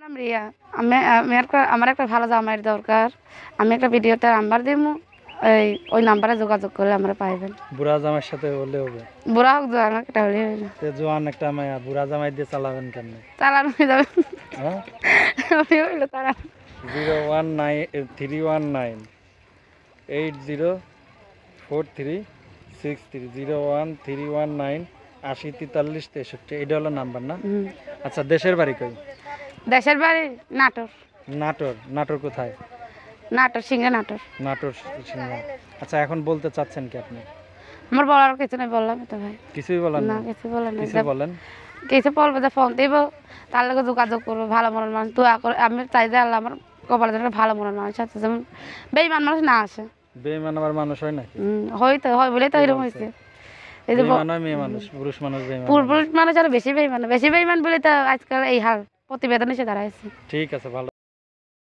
নাম রিয়া। আমার একটা ভালো জামাইয়ের দরকার। আমি একটা ভিডিওতে নাম্বার দিব, ওই নাম্বারে যোগাযোগ করলে আমরা পাইবেন। বুড়া জামাইয়ের সাথে হলে হবে? বুড়া হোক জোয়ান হোক, একটা হলে হবে না। জোয়ান একটা মায়া বুড়া জামাই দিয়ে চালাবেন কেমনে? চালানো হয়ে যাবে। হ্যাঁ, হইলো তারা 019804363 01319804363, এটা হলো নাম্বার না? আচ্ছা, দেশের বাড়ি কই? দেশের বাড়ি নাটোর। নাটোর কোথায়? নাটোর সিংহে নাটোর। নাটোর সিংড়া। আচ্ছা, এখন বলতে চাচ্ছেন কি আপনি? আমার বলার কিছু নাই, বললাম তো ভাই। কিছুই বলেন না, না? কিছু বলেন না। কিছু বলেন। কিছু বলবো যে ফোন দিব, তার লগে যোগাযোগ করবো। ভালো মনের মানুষ তো আমি চাই যে আল্লাহ আমার কপালের জন্য ভালো মনের মানুষ আছে, যেমন বেইমান মানুষ না আসে। বেঈমান আবার মানুষ হয় নাকি? হয়তো হয় বলেই তো এরকম হয়েছে। এই যে বেঈমান হয় মেয়ে মানুষ, পুরুষ মানুষ বেঈমান। পুরুষ মানুষ আরো বেশি বেইমান বলে তো আজকাল এই হাল প্রতিবেদন এসে দাঁড়াইছে। ঠিক আছে, ভালো।